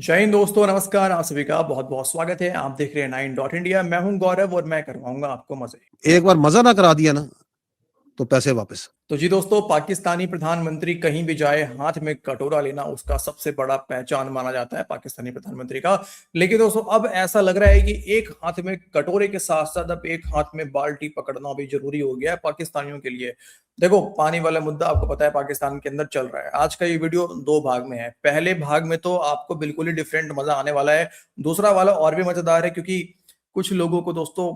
जय हिंद दोस्तों, नमस्कार। आप सभी का बहुत बहुत स्वागत है। आप देख रहे हैं 9 इंडिया। मैं हूं गौरव और मैं करवाऊंगा आपको मजे। एक बार मजा ना करा दिया ना तो पैसे वापस। तो जी दोस्तों, पाकिस्तानी प्रधानमंत्री कहीं भी जाए हाथ में कटोरा लेना उसका सबसे बड़ा पहचान माना जाता है पाकिस्तानी प्रधानमंत्री का। लेकिन दोस्तों अब ऐसा लग रहा है कि एक हाथ में कटोरे के साथ साथ अब एक हाथ में बाल्टी पकड़ना भी जरूरी हो गया है पाकिस्तानियों के लिए। देखो, पानी वाला मुद्दा आपको पता है पाकिस्तान के अंदर चल रहा है। आज का ये वीडियो दो भाग में है। पहले भाग में तो आपको बिल्कुल ही डिफरेंट मजा आने वाला है। दूसरा वाला और भी मजेदार है, क्योंकि कुछ लोगों को दोस्तों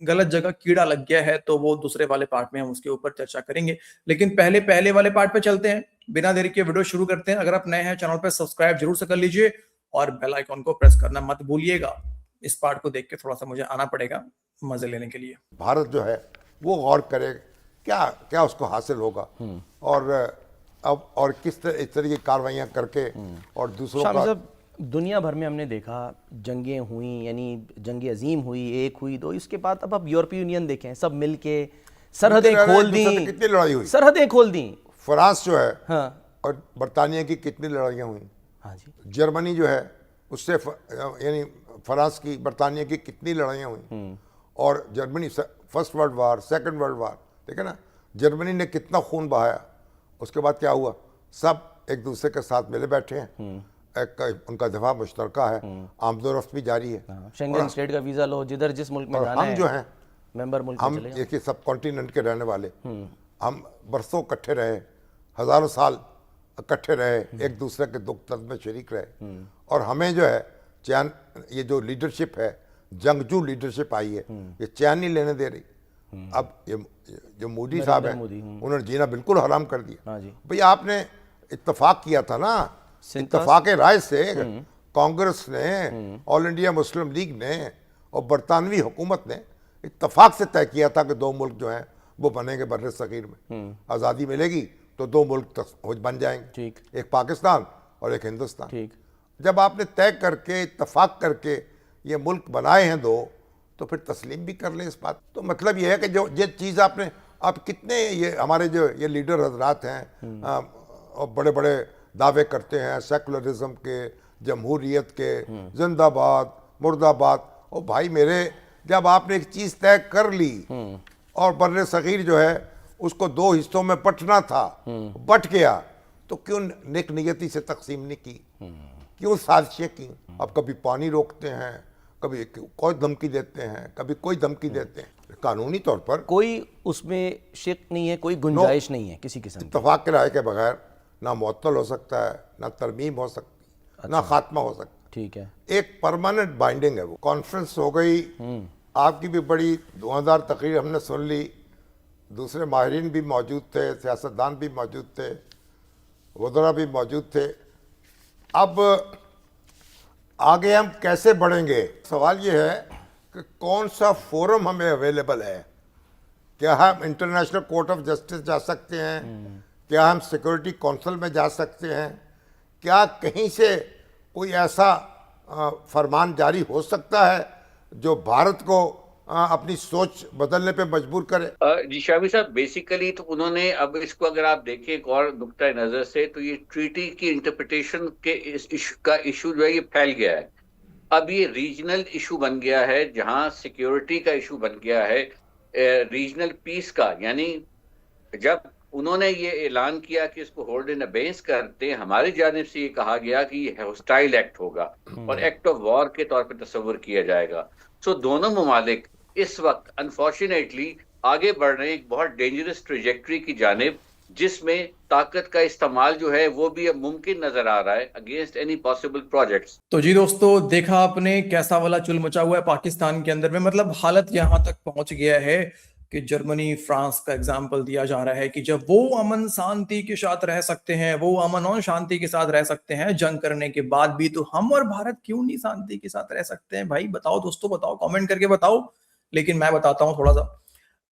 गलत जगह कीड़ा लग गया है, तो वो दूसरे वाले पार्ट में हम उसके ऊपर चर्चा करेंगे। लेकिन पहले पहले वाले पार्ट पे चलते हैं। बिना देरी के वीडियो शुरू करते हैं। अगर आप नए हैं चैनल पे सब्सक्राइब जरूर से कर लीजिए और बेल आइकॉन को प्रेस करना मत भूलिएगा। इस पार्ट को देख के थोड़ा सा मुझे आना पड़ेगा मजे लेने के लिए। भारत जो है वो गौर करे क्या क्या उसको हासिल होगा और अब और किस तरह इस तरह की कार्रवाइयाँ करके और दूसरों शामी का। साहब, दुनिया भर में हमने देखा जंगें हुई, यानी जंग अजीम हुई, एक हुई दो, इसके बाद अब आप यूरोपीय यूनियन देखें, सब मिलके सरहदें खोल दी। कितनी लड़ाई हुई, सरहदें खोल दी। फ्रांस जो है हाँ और बरतानिया की कितनी लड़ाइयाँ हुई। हाँ जी। जर्मनी जो है उससे यानी फ्रांस की बरतानिया की कितनी लड़ाइयाँ हुई। और Germany first world war, second world war, ठीक है ना, जर्मनी ने कितना खून बहाया। उसके बाद क्या हुआ, सब एक दूसरे के साथ मिले बैठे हैं। एक उनका दफा मुश्तरका है, आमदोरफ्त भी जारी है। शेंगन स्टेट का वीजा लो, जिधर जिस मुल्क में जाना हम है, जो हैं मेंबर मुल्क में हम चले जाओ। एक ही सब कॉन्टिनेंट के रहने वाले, हम बरसों इकट्ठे रहे, हजारों साल इकट्ठे रहे, एक दूसरे के दुख दर्द में शरीक रहे। और हमें जो है चैन, ये जो लीडरशिप है, जंगजू लीडरशिप आई है, ये चैन नहीं लेने दे रही। अब ये जो मोदी साहब हैं उन्होंने जीना बिल्कुल हराम कर दिया। हाँ जी। भाई आपने इत्तेफाक किया था ना, इत्तेफाक राय से कांग्रेस ने, ऑल इंडिया मुस्लिम लीग ने और बरतानवी हुकूमत ने इत्तेफाक से तय किया था कि दो मुल्क जो हैं वो बनेंगे बर्रे सगीर में। आज़ादी मिलेगी तो दो मुल्क बन जाएंगे, ठीक। एक पाकिस्तान और एक हिंदुस्तान। ठीक। जब आपने तय करके इत्तेफाक करके ये मुल्क बनाए हैं दो, तो फिर तस्लीम भी कर लें इस बात। तो मतलब ये है कि जो ये चीज़ आपने, आप कितने ये हमारे जो ये लीडर हजरात हैं और बड़े बड़े दावे करते हैं सेकुलरिज्म के, जमहूरियत के, जिंदाबाद मुर्दाबाद। और भाई मेरे, जब आपने एक चीज़ तय कर ली और बर्रे सगीर जो है उसको दो हिस्सों में बंटना था, बट गया, तो क्यों नेक नियति से तकसीम नहीं की, क्यों साजिशें की। अब कभी पानी रोकते हैं, कभी कोई धमकी देते हैं, कभी कोई धमकी देते हैं। कानूनी तौर पर कोई उसमें शक नहीं है, कोई गुंजाइश नहीं है किसी किस्म की। इत्तेफाक के राय के बगैर ना मुअत्तल हो सकता है, ना तरमीम हो सकती, ना खात्मा हो सकता। ठीक है। एक परमानेंट बाइंडिंग है वो। कॉन्फ्रेंस हो गई, आपकी भी बड़ी 2000 तकरीर हमने सुन ली, दूसरे माहिरीन भी मौजूद थे, सियासतदान भी मौजूद थे, वज़रा भी मौजूद थे। अब आगे हम कैसे बढ़ेंगे, सवाल ये है कि कौन सा फोरम हमें अवेलेबल है। क्या हम इंटरनेशनल कोर्ट ऑफ जस्टिस जा सकते हैं, क्या हम सिक्योरिटी काउंसिल में जा सकते हैं, क्या कहीं से कोई ऐसा फरमान जारी हो सकता है जो भारत को अपनी सोच बदलने पे मजबूर करे। जी शामी साहब, बेसिकली तो उन्होंने अब इसको अगर आप देखें एक और नुक्ता नजर से, तो ये ट्रीटी की इंटरप्रिटेशन के इस इशू जो है ये फैल गया है। अब ये रीजनल इशू बन गया है, जहां सिक्योरिटी का इशू बन गया है, रीजनल पीस का। यानी जब उन्होंने ये ऐलान किया कि इसको होल्ड इन अबेंस करते हैं, हमारी जानिब से ये कहा गया कि ये होस्टाइल एक्ट होगा और एक्ट ऑफ वॉर के तौर पर तस्वर किया जाएगा। सो दोनों ममालिक इस वक्त अनफॉर्चुनेटली आगे बढ़ रहे हैं एक बहुत डेंजरस ट्रेजेक्ट्री की जानिब, जिसमें ताकत का इस्तेमाल जो है वो भी अब मुमकिन नजर आ रहा है अगेंस्ट एनी पॉसिबल प्रोजेक्ट्स। तो जी दोस्तों, देखा आपने कैसा वाला चुल मचा हुआ है पाकिस्तान के अंदर में। मतलब हालत यहां तक पहुंच गया है कि जर्मनी, फ्रांस का एग्जाम्पल दिया जा रहा है कि जब वो अमन शांति के साथ रह सकते हैं, वो अमन और शांति के साथ रह सकते हैं जंग करने के बाद भी, तो हम और भारत क्यों नहीं शांति के साथ रह सकते हैं। भाई बताओ दोस्तों, बताओ, कमेंट करके बताओ। लेकिन मैं बताता हूं थोड़ा सा,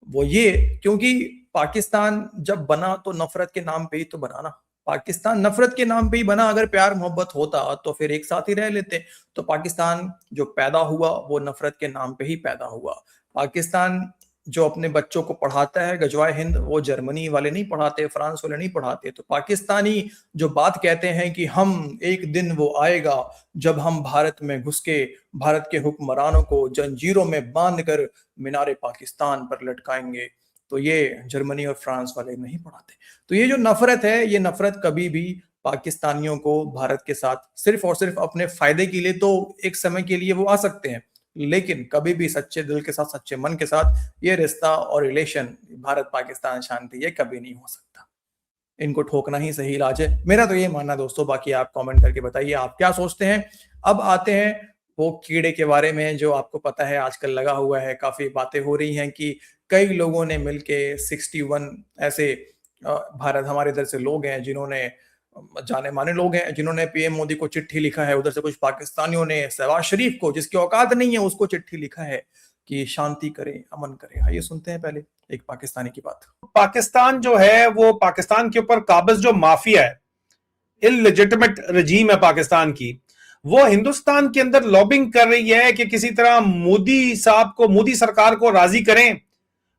वो ये, क्योंकि पाकिस्तान जब बना तो नफरत के नाम पे ही तो बना ना। पाकिस्तान नफरत के नाम पे ही बना। अगर प्यार मोहब्बत होता तो फिर एक साथ ही रह लेते। तो पाकिस्तान जो पैदा हुआ वो नफरत के नाम पे ही पैदा हुआ। पाकिस्तान जो अपने बच्चों को पढ़ाता है गजवाए हिंद, वो जर्मनी वाले नहीं पढ़ाते, फ्रांस वाले नहीं पढ़ाते। तो पाकिस्तानी जो बात कहते हैं कि हम एक दिन वो आएगा जब हम भारत में घुस के भारत के हुक्मरानों को जंजीरों में बांधकर मीनारे पाकिस्तान पर लटकाएंगे, तो ये जर्मनी और फ्रांस वाले नहीं पढ़ाते। तो ये जो नफरत है, ये नफरत कभी भी पाकिस्तानियों को भारत के साथ सिर्फ और सिर्फ अपने फायदे के लिए तो एक समय के लिए वो आ सकते हैं, लेकिन कभी भी सच्चे दिल के साथ, सच्चे मन के साथ ये रिश्ता और रिलेशन भारत पाकिस्तान शांति ये कभी नहीं हो सकता। इनको ठोकना ही सही इलाज है, मेरा तो ये मानना दोस्तों। बाकी आप कमेंट करके बताइए आप क्या सोचते हैं। अब आते हैं वो कीड़े के बारे में जो आपको पता है आजकल लगा हुआ है। काफी बातें हो रही हैं कि कई लोगों ने मिलके 61 ऐसे भारत हमारे इधर से लोग हैं जिन्होंने, जाने माने लोग हैं जिन्होंने पीएम मोदी को चिट्ठी लिखा है। उधर से कुछ पाकिस्तानियों ने शहबाज शरीफ को, जिसकी औकात नहीं है, उसको चिट्ठी लिखा है कि शांति करे, अमन करे। आइए सुनते हैं पहले एक पाकिस्तानी की बात। पाकिस्तान जो है वो पाकिस्तान के ऊपर काबिज जो माफिया है, इललेजिटिमेट रजीम है पाकिस्तान की, वो हिंदुस्तान के अंदर लॉबिंग कर रही है कि किसी तरह मोदी साहब को, मोदी सरकार को राजी करें,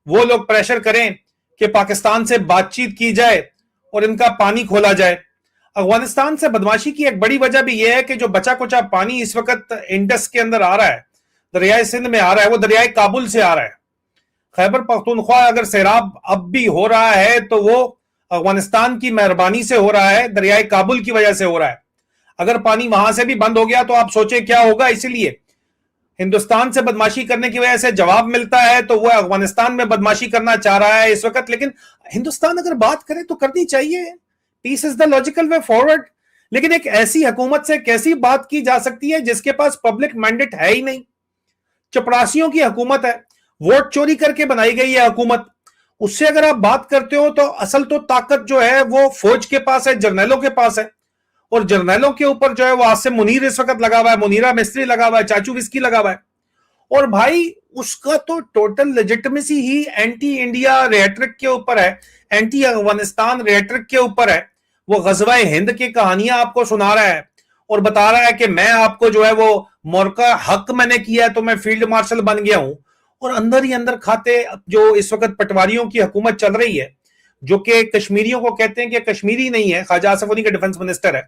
वो लोग प्रेशर करें कि पाकिस्तान से बातचीत की जाए और इनका पानी खोला जाए। अफगानिस्तान से बदमाशी की एक बड़ी वजह भी यह है कि जो बचा कुचा पानी इस वक्त इंडस के अंदर आ रहा है, दरियाए सिंध में आ रहा है, वो दरियाए काबुल से आ रहा है। खैबर पख्तूनख्वा अगर सैराब अब भी हो रहा है तो वो अफगानिस्तान की मेहरबानी से हो रहा है, दरियाए काबुल की वजह से हो रहा है। अगर पानी वहां से भी बंद हो गया तो आप सोचे क्या होगा। इसलिए हिंदुस्तान से बदमाशी करने की वजह से जवाब मिलता है, तो वो अफगानिस्तान में बदमाशी करना चाह रहा है इस वक्त। लेकिन हिंदुस्तान अगर बात करे तो करनी चाहिए, peace is the logical way forward. लेकिन एक ऐसी हुकूमत से कैसी बात की जा सकती है जिसके पास पब्लिक मैंडेट है ही नहीं। चपरासियों की हुकूमत है, वोट चोरी करके बनाई गई है हुकूमत। उससे अगर आप बात करते हो तो असल तो ताकत जो है वो फौज के पास है, जर्नैलों के पास है। और जर्नैलों के ऊपर जो है वो आसिम मुनीर इस वक्त लगा हुआ है, मुनीरा मिस्त्री लगा हुआ है, चाचू विस्की लगा हुआ है। और भाई उसका तो टोटल लेजिटिमेसी ही एंटी इंडिया रेटरिक के ऊपर है, एंटी अफगानिस्तान रेटरिक के ऊपर है। वो गजवाए हिंद की कहानियां आपको सुना रहा है और बता रहा है कि मैं आपको जो है वो मोरका हक मैंने किया है तो मैं फील्ड मार्शल बन गया हूं। और अंदर ही अंदर खाते जो इस वक्त पटवारियों की हुकूमत चल रही है, जो कि कश्मीरियों को कहते हैं कि कश्मीरी नहीं है, ख्वाजा आसिफ अली का डिफेंस मिनिस्टर है,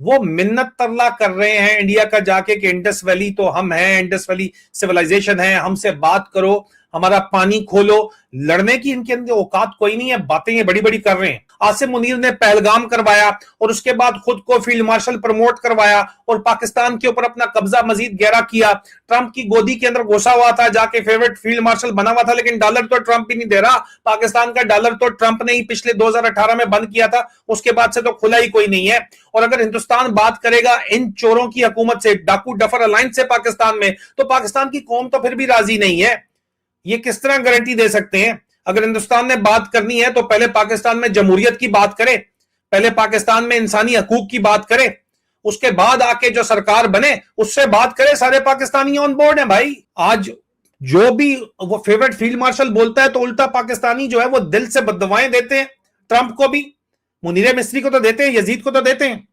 वो मिन्नत तरला कर रहे हैं इंडिया का जाके कि इंडस वैली तो हम हैं, इंडस वैली सिविलाइजेशन है, हमसे बात करो, हमारा पानी खोलो। लड़ने की इनके अंदर औकात कोई नहीं है, बातें ये बड़ी बड़ी कर रहे हैं। आसिम मुनीर ने पहलगाम करवाया और उसके बाद खुद को फील्ड मार्शल प्रमोट करवाया और पाकिस्तान के ऊपर अपना कब्जा मजीद गहरा किया। ट्रंप की गोदी के अंदर घुसा हुआ था, जाके फेवरेट फील्ड मार्शल बना हुआ था, लेकिन डॉलर तो ट्रंप ही नहीं दे रहा। पाकिस्तान का डॉलर तो ट्रंप ने ही पिछले 2018 में बंद किया था, उसके बाद से तो खुला ही कोई नहीं है। और अगर हिंदुस्तान बात करेगा इन चोरों की हुकूमत से, डाकू डफर अलायंस से पाकिस्तान में, तो पाकिस्तान की कौम तो फिर भी राजी नहीं है। ये किस तरह गारंटी दे सकते हैं? अगर हिंदुस्तान ने बात करनी है तो पहले पाकिस्तान में जमहूरियत की बात करे, पहले पाकिस्तान में इंसानी हकूक की बात करे, उसके बाद आके जो सरकार बने उससे बात करे। सारे पाकिस्तानी ऑन बोर्ड हैं भाई। आज जो भी वो फेवरेट फील्ड मार्शल बोलता है तो उल्टा पाकिस्तानी जो है वो दिल से बददुआएं देते हैं। ट्रंप को भी, मुनीरे मिस्त्री को तो देते हैं, यजीद को तो देते हैं।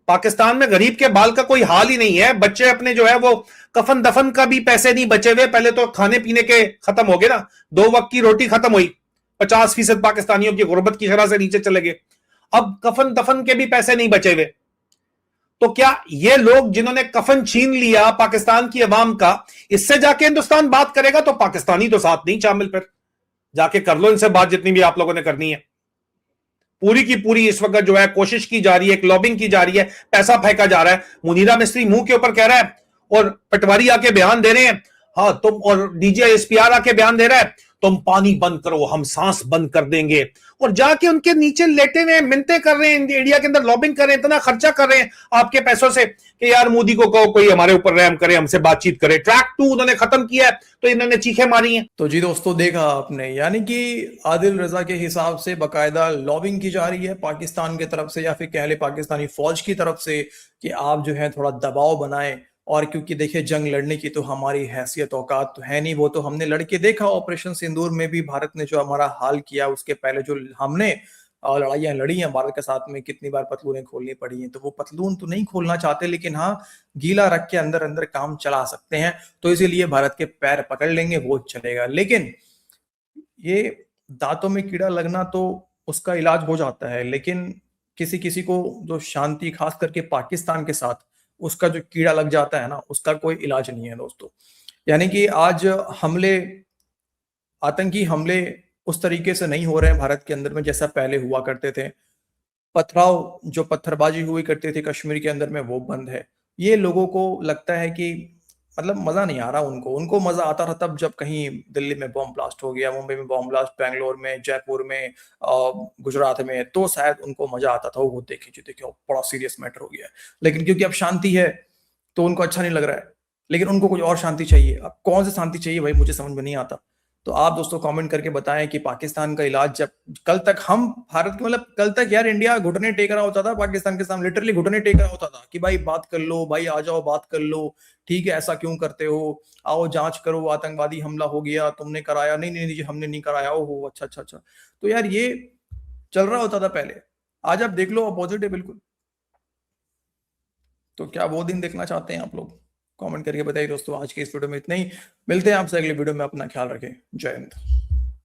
पाकिस्तान में गरीब के बाल का कोई हाल ही नहीं है। बच्चे अपने जो है वो कफन दफन का भी पैसे नहीं बचे हुए। पहले तो खाने पीने के खत्म हो गए ना, 2 वक्त की रोटी खत्म हुई, 50% पाकिस्तानियों की गुर्बत की शरह से नीचे चले गए। अब कफन दफन के भी पैसे नहीं बचे हुए। तो क्या ये लोग जिन्होंने कफन छीन लिया पाकिस्तान की अवाम का, इससे जाके हिंदुस्तान बात करेगा? तो पाकिस्तानी तो साथ नहीं शामिल, फिर जाके कर लो इनसे बात जितनी भी आप लोगों ने करनी है। पूरी की पूरी इस वक्त जो है कोशिश की जा रही है, एक लॉबिंग की जा रही है, पैसा फेंका जा रहा है। मुनीरा मिस्त्री मुंह के ऊपर कह रहा है और पटवारी आके बयान दे रहे हैं, हाँ तुम, और डीजी एसपीआर आके बयान दे रहा है तुम पानी बंद करो, हम सांस बंद कर देंगे। और जाके उनके नीचे लेटे हुए मिन्नतें कर रहे हैं, इंडिया के अंदर लॉबिंग कर रहे हैं, इतना खर्चा कर रहे हैं आपके पैसों से कि यार मोदी को कहो कोई हमारे ऊपर रहम करे, हमसे बातचीत करे। ट्रैक 2 उन्होंने खत्म किया है तो इन्होंने चीखें मारी हैं। तो जी दोस्तों देखा आपने, यानी कि आदिल रजा के हिसाब से बकायदा लॉबिंग की जा रही है पाकिस्तान की तरफ से, या फिर कह ले पाकिस्तानी फौज की तरफ से, कि आप जो है थोड़ा दबाव बनाएं। और क्योंकि देखिए जंग लड़ने की तो हमारी हैसियत औकात तो है नहीं, वो तो हमने लड़के देखा। ऑपरेशन सिंदूर में भी भारत ने जो हमारा हाल किया, उसके पहले जो हमने लड़ाइयाँ लड़ी हैं भारत के साथ में, कितनी बार पतलूनें खोलनी पड़ी हैं, तो वो पतलून तो नहीं खोलना चाहते, लेकिन हाँ गीला रख के अंदर अंदर काम चला सकते हैं, तो इसीलिए भारत के पैर पकड़ लेंगे, वो चलेगा। लेकिन ये दांतों में कीड़ा लगना तो उसका इलाज हो जाता है, लेकिन किसी किसी को जो शांति, खास करके पाकिस्तान के साथ उसका जो कीड़ा लग जाता है ना, उसका कोई इलाज नहीं है दोस्तों। यानी कि आज हमले, आतंकी हमले उस तरीके से नहीं हो रहे हैं भारत के अंदर में जैसा पहले हुआ करते थे। पथराव, जो पत्थरबाजी हुई करती थी कश्मीर के अंदर में, वो बंद है। ये लोगों को लगता है कि मतलब मजा नहीं आ रहा उनको मजा आता था तब जब कहीं दिल्ली में बॉम्ब ब्लास्ट हो गया, मुंबई में बॉम्ब ब्लास्ट, बैंगलोर में, जयपुर में, गुजरात में, तो शायद उनको मजा आता था, वो देखे जी देखो बड़ा सीरियस मैटर हो गया है। लेकिन क्योंकि अब शांति है तो उनको अच्छा नहीं लग रहा है, लेकिन उनको कुछ और शांति चाहिए। अब कौन सी शांति चाहिए भाई, मुझे समझ में नहीं आता। तो आप दोस्तों कमेंट करके बताएं कि पाकिस्तान का इलाज, जब कल तक हम भारत के, मतलब कल तक यार इंडिया घुटने टेक रहा होता था पाकिस्तान के सामने, लिटरली घुटने टेक रहा होता था कि भाई बात कर लो, भाई आ जाओ बात कर लो, ठीक है ऐसा क्यों करते हो, आओ जांच करो, आतंकवादी हमला हो गया, तुमने कराया, नहीं नहीं जी हमने नहीं कराया, ओहो अच्छा अच्छा अच्छा। तो यार ये चल रहा होता था पहले, आज आप देख लो अपोजिट है बिल्कुल। तो क्या वो दिन देखना चाहते हैं आप लोग? कमेंट करके बताइए दोस्तों। आज के इस वीडियो में इतना ही, मिलते हैं आपसे अगले वीडियो में, अपना ख्याल रखें, जय हिंद।